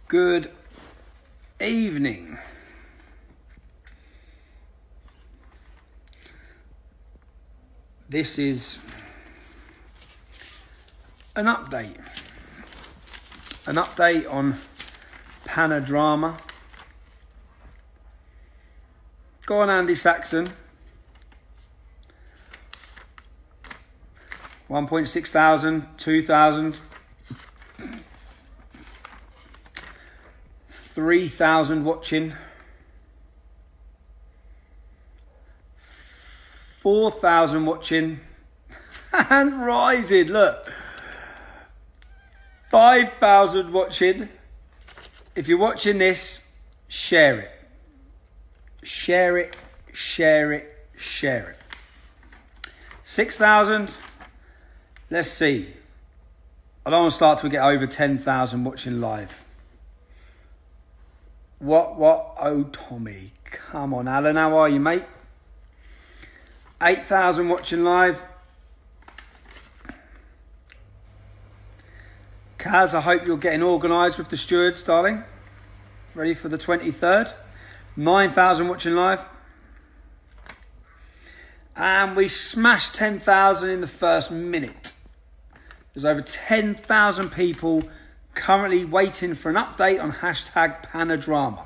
Good evening. This is an update. An update on Panorama. Go on, Andy Saxon. 1.6 thousand, 2,000, 3,000 watching, 4,000 watching, and rising, look, 5,000 watching. If you're watching this, share it. Share it, share it, share it. 6,000. Let's see. I don't want to start till we get over 10,000 watching live. What? Oh, Tommy. Come on, Alan. How are you, mate? 8,000 watching live. Kaz, I hope you're getting organised with the stewards, darling. Ready for the 23rd. 9,000 watching live. And we smashed 10,000 in the first minute. There's over 10,000 people currently waiting for an update on hashtag Panorama.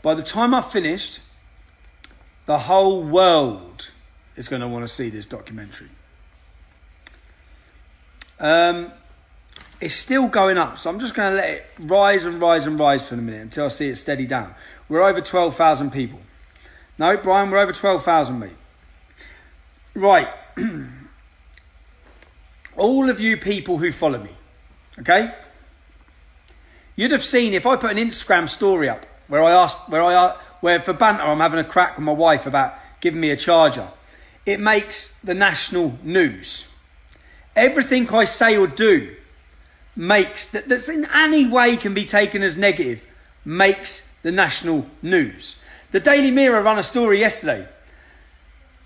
By the time I've finished, the whole world is going to want to see this documentary. It's still going up, so I'm just going to let it rise and rise and rise for a minute until I see it steady down. We're over 12,000 people. No, Brian, we're over 12,000, mate. Right. All of you people who follow me, okay? You'd have seen if I put an Instagram story up where for banter I'm having a crack with my wife about giving me a charger. It makes the national news. Everything I say or do that's in any way can be taken as negative makes the national news. The Daily Mirror ran a story yesterday.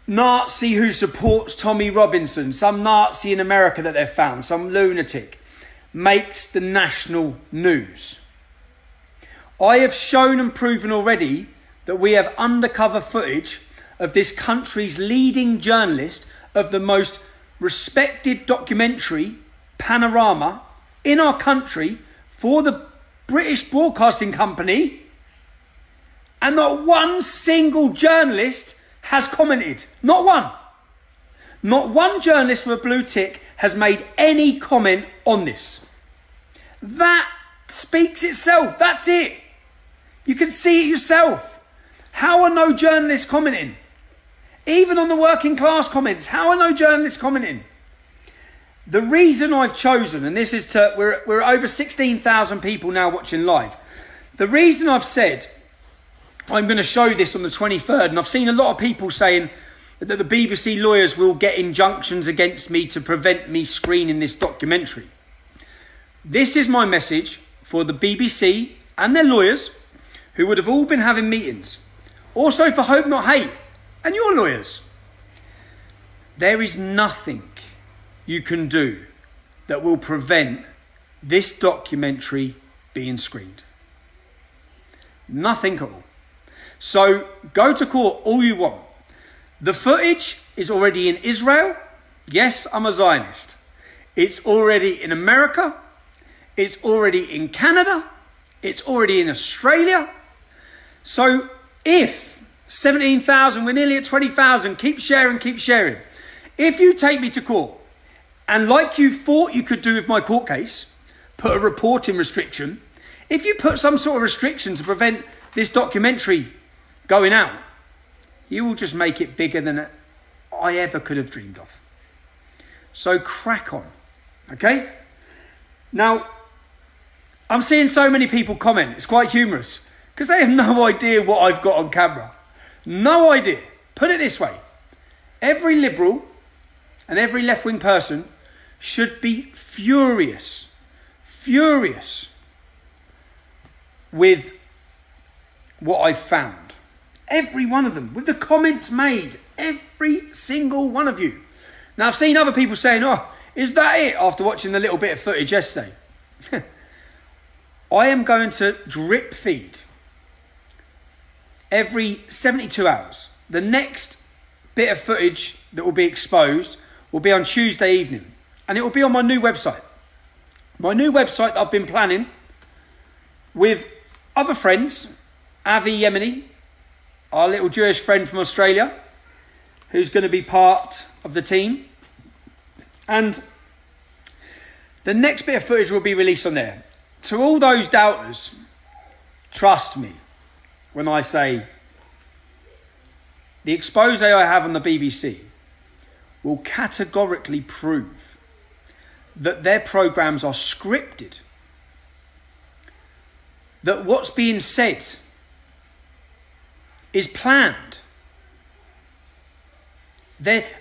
Nazi who supports Tommy Robinson, some Nazi in America that they've found, some lunatic, makes the national news. I have shown and proven already that we have undercover footage of this country's leading journalist of the most respected documentary, Panorama, in our country for the British Broadcasting Company, and not one single journalist has commented. Not one. Not one journalist with a blue tick has made any comment on this. That speaks itself. That's it. You can see it yourself. How are no journalists commenting? Even on the working class comments, how are no journalists commenting? The reason I've chosen, and this is we're over 16,000 people now watching live. The reason I've said I'm going to show this on the 23rd, and I've seen a lot of people saying that the BBC lawyers will get injunctions against me to prevent me screening this documentary. This is my message for the BBC and their lawyers, who would have all been having meetings. Also for Hope Not Hate and your lawyers. There is nothing you can do that will prevent this documentary being screened. Nothing at all. So go to court all you want. The footage is already in Israel. Yes, I'm a Zionist. It's already in America. It's already in Canada. It's already in Australia. So if 17,000, we're nearly at 20,000, keep sharing, keep sharing. If you take me to court, and like you thought you could do with my court case, put a reporting restriction, if you put some sort of restriction to prevent this documentary going out, you will just make it bigger than I ever could have dreamed of. So crack on, okay? Now, I'm seeing so many people comment. It's quite humorous because they have no idea what I've got on camera. No idea. Put it this way. Every liberal and every left-wing person should be furious with what I've found. Every one of them, with the comments made, every single one of you. Now, I've seen other people saying, oh, is that it? After watching the little bit of footage yesterday. I am going to drip feed every 72 hours. The next bit of footage that will be exposed will be on Tuesday evening. And it will be on my new website. My new website that I've been planning with other friends. Avi Yemeni, our little Jewish friend from Australia, who's going to be part of the team. And the next bit of footage will be released on there. To all those doubters, trust me when I say the expose I have on the BBC will categorically prove that their programmes are scripted. That what's being said is planned.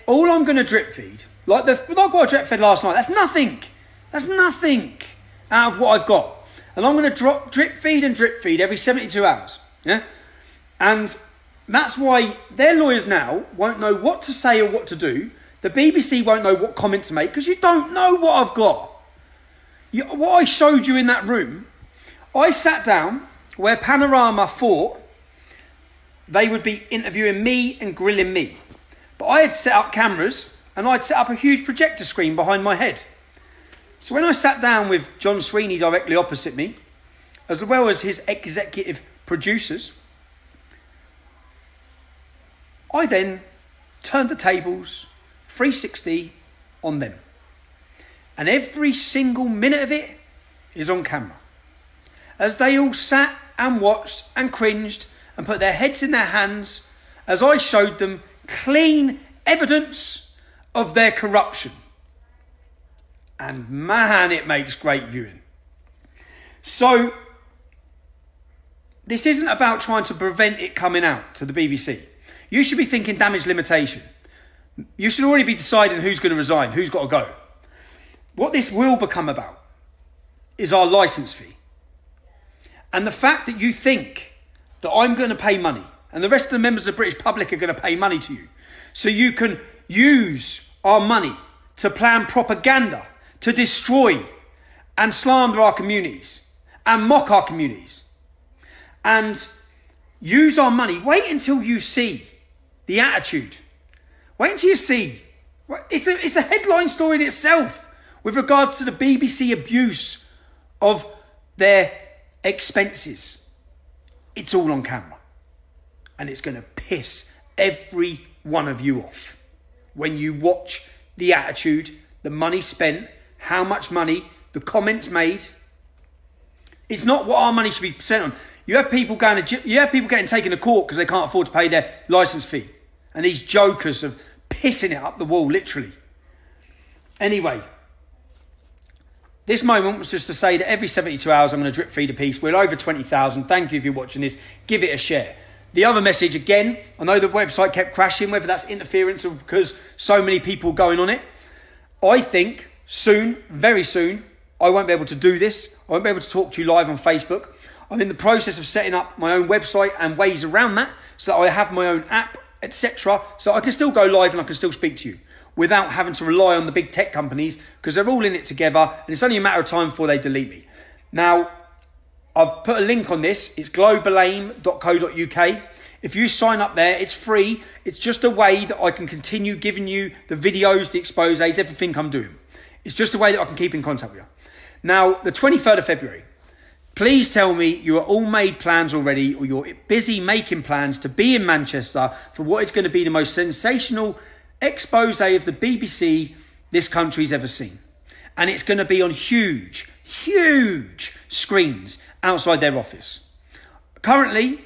All I'm going to drip feed, like I got a drip feed last night, that's nothing. That's nothing out of what I've got. And I'm going to drip feed every 72 hours. Yeah? And that's why their lawyers now won't know what to say or what to do. The BBC won't know what comment to make because you don't know what I've got. What I showed you in that room, I sat down where Panorama thought they would be interviewing me and grilling me. But I had set up cameras and I'd set up a huge projector screen behind my head. So when I sat down with John Sweeney directly opposite me, as well as his executive producers, I then turned the tables 360 on them. And every single minute of it is on camera. As they all sat and watched and cringed and put their heads in their hands as I showed them clean evidence of their corruption. And man, it makes great viewing. So, this isn't about trying to prevent it coming out to the BBC. You should be thinking damage limitation. You should already be deciding who's going to resign, who's got to go. What this will become about is our licence fee. And the fact that you think that I'm going to pay money and the rest of the members of the British public are going to pay money to you so you can use our money to plan propaganda to destroy and slander our communities and mock our communities and use our money. Wait until you see the attitude. Wait until you see. It's a headline story in itself with regards to the BBC abuse of their expenses. It's all on camera. And it's going to piss every one of you off when you watch the attitude, the money spent, how much money, the comments made. It's not what our money should be spent on. You have people getting taken to court because they can't afford to pay their licence fee. And these jokers are pissing it up the wall, literally. Anyway, this moment was just to say that every 72 hours I'm going to drip feed a piece. We're over 20,000. Thank you if you're watching this. Give it a share. The other message, again, I know the website kept crashing, whether that's interference or because so many people going on it. I think soon, very soon, I won't be able to do this. I won't be able to talk to you live on Facebook. I'm in the process of setting up my own website and ways around that so that I have my own app, etc. So I can still go live and I can still speak to you without having to rely on the big tech companies because they're all in it together and it's only a matter of time before they delete me. Now, I've put a link on this. It's globalaim.co.uk. If you sign up there, it's free. It's just a way that I can continue giving you the videos, the exposés, everything I'm doing. It's just a way that I can keep in contact with you. Now, the 23rd of February, please tell me you are all made plans already or you're busy making plans to be in Manchester for what is going to be the most sensational exposé of the BBC this country's ever seen. And it's going to be on huge screens outside their office. Currently,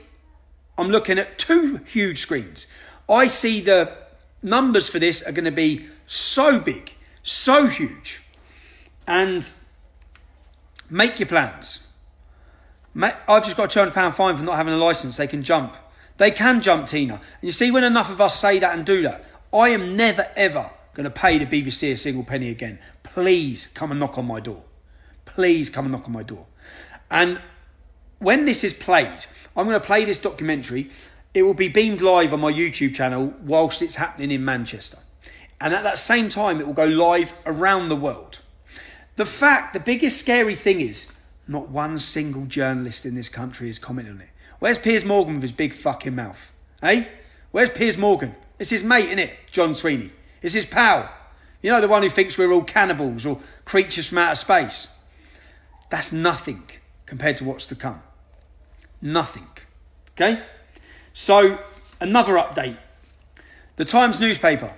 I'm looking at 2 huge screens. I see the numbers for this are going to be so big, so huge. And make your plans. I've just got a £200 fine for not having a licence. They can jump. They can jump, Tina. And you see, when enough of us say that and do that, I am never, ever going to pay the BBC a single penny again. Please come and knock on my door. Please come and knock on my door. And when this is played, I'm going to play this documentary. It will be beamed live on my YouTube channel whilst it's happening in Manchester. And at that same time, it will go live around the world. The biggest scary thing is Not one single journalist in this country has commented on it. Where's Piers Morgan with his big fucking mouth? Eh? Where's Piers Morgan? It's his mate, innit? John Sweeney. It's his pal. You know, the one who thinks we're all cannibals or creatures from outer space. That's nothing compared to what's to come. Nothing. Okay? So, another update. The Times newspaper.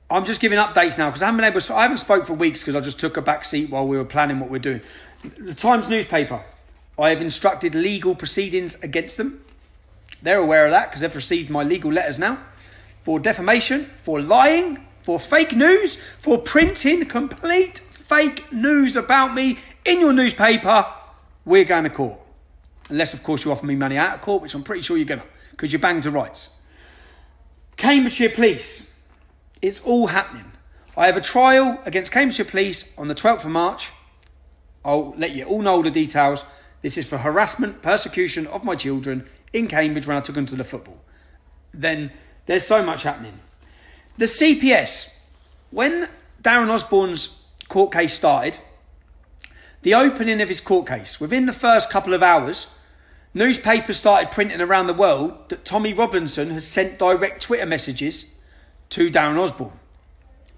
I'm just giving updates now because I haven't spoke for weeks because I just took a back seat while we were planning what we're doing. The Times newspaper. I have instructed legal proceedings against them. They're aware of that because they've received my legal letters now. For defamation, for lying, for fake news, for printing complete fake news about me in your newspaper. We're going to court. Unless, of course, you offer me money out of court, which I'm pretty sure you're going to, because you're banged to rights. Cambridgeshire Police. It's all happening. I have a trial against Cambridgeshire Police on the 12th of March. I'll let you all know all the details. This is for harassment, persecution of my children in Cambridge when I took them to the football. Then there's so much happening. The CPS. When Darren Osborne's court case started, the opening of his court case, within the first couple of hours, newspapers started printing around the world that Tommy Robinson has sent direct Twitter messages to Darren Osborne.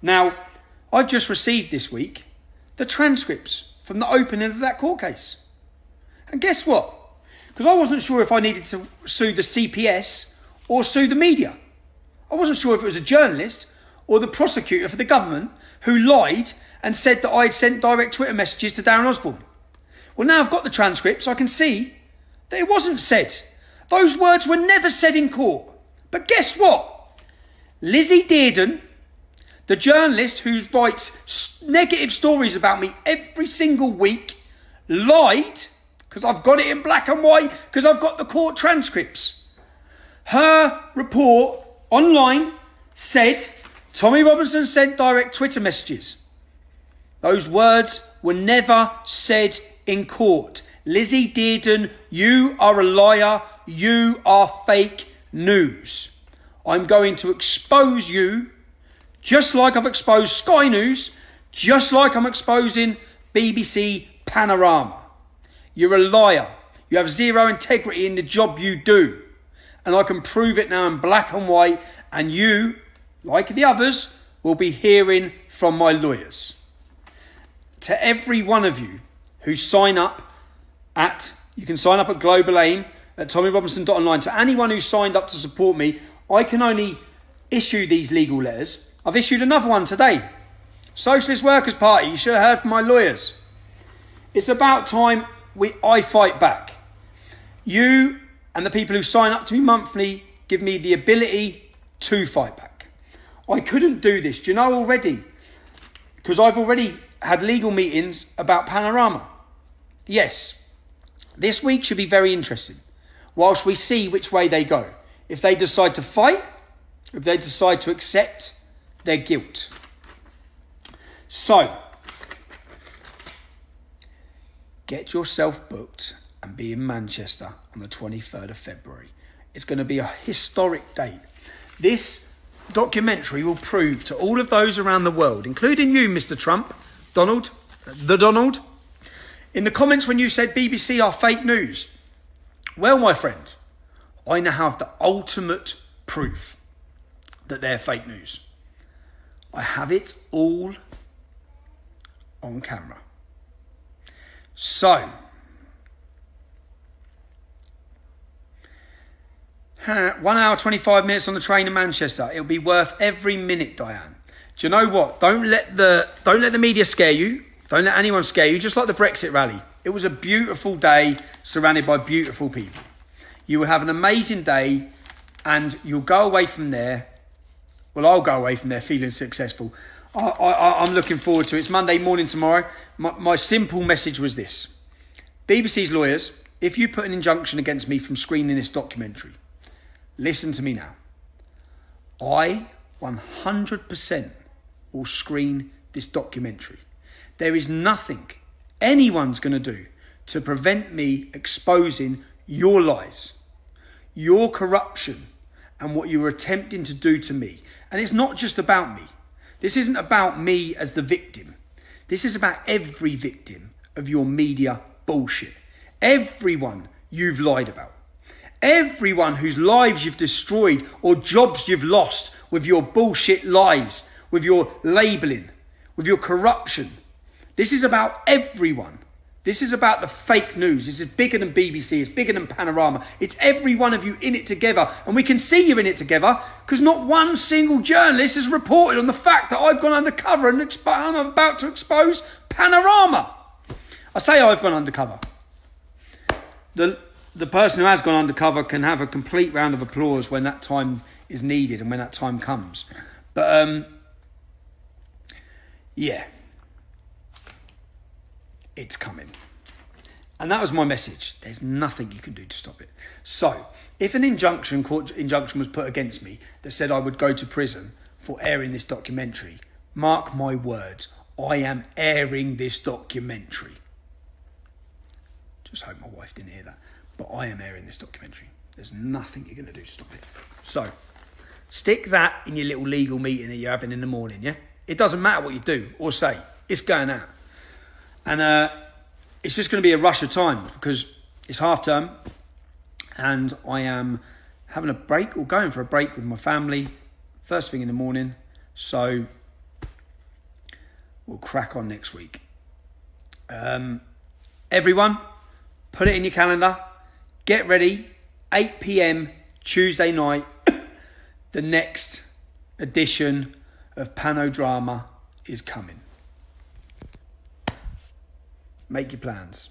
Now, I've just received this week the transcripts from the opening of that court case. And guess what? Because I wasn't sure if I needed to sue the CPS or sue the media. I wasn't sure if it was a journalist or the prosecutor for the government who lied and said that I'd sent direct Twitter messages to Darren Osborne. Well, now I've got the transcripts, I can see that it wasn't said. Those words were never said in court. But guess what? Lizzie Dearden, the journalist who writes negative stories about me every single week, lied, because I've got it in black and white, because I've got the court transcripts. Her report online said Tommy Robinson sent direct Twitter messages. Those words were never said in court. Lizzie Dearden, you are a liar. You are fake news. I'm going to expose you just like I've exposed Sky News, just like I'm exposing BBC Panorama. You're a liar. You have zero integrity in the job you do. And I can prove it now in black and white. And you, like the others, will be hearing from my lawyers. To every one of you who sign up you can sign up at Global Aim at TommyRobinson.online. To anyone who signed up to support me, I can only issue these legal letters. I've issued another one today. Socialist Workers Party, you should have heard from my lawyers. It's about time I fight back. You and the people who sign up to me monthly give me the ability to fight back. I couldn't do this, do you know already? Because I've already had legal meetings about Panorama. Yes, this week should be very interesting, whilst we see which way they go. If they decide to fight, if they decide to accept their guilt. So, get yourself booked and be in Manchester on the 23rd of February. It's going to be a historic date. This documentary will prove to all of those around the world, including you, Mr. Trump, Donald, in the comments when you said BBC are fake news. Well, my friend, I now have the ultimate proof that they're fake news. I have it all on camera. So, 1 hour, 25 minutes on the train to Manchester. It'll be worth every minute, Diane. Do you know what? Don't let the media scare you. Don't let anyone scare you. Just like the Brexit rally. It was a beautiful day surrounded by beautiful people. You will have an amazing day and you'll go away from there. Well, I'll go away from there feeling successful. I'm looking forward to it. It's Monday morning tomorrow. My simple message was this. BBC's lawyers, if you put an injunction against me from screening this documentary, listen to me now. I 100% will screen this documentary. There is nothing anyone's going to do to prevent me exposing your lies, your corruption, and what you were attempting to do to me. And it's not just about me. This isn't about me as the victim. This is about every victim of your media bullshit. Everyone you've lied about. Everyone whose lives you've destroyed or jobs you've lost with your bullshit lies, with your labelling, with your corruption. This is about everyone. This is about the fake news. This is bigger than BBC. It's bigger than Panorama. It's every one of you in it together. And we can see you in it together because not one single journalist has reported on the fact that I've gone undercover and I'm about to expose Panorama. I say I've gone undercover. The person who has gone undercover can have a complete round of applause when that time is needed and when that time comes. But, yeah. It's coming. And that was my message. There's nothing you can do to stop it. So, if an court injunction was put against me that said I would go to prison for airing this documentary, mark my words, I am airing this documentary. Just hope my wife didn't hear that. But I am airing this documentary. There's nothing you're going to do to stop it. So, stick that in your little legal meeting that you're having in the morning, yeah? It doesn't matter what you do or say. It's going out. And it's just going to be a rush of time because it's half term and I am having a break or going for a break with my family first thing in the morning. So we'll crack on next week. Everyone, put it in your calendar. Get ready. 8 p.m. Tuesday night. The next edition of Panorama is coming. Make your plans.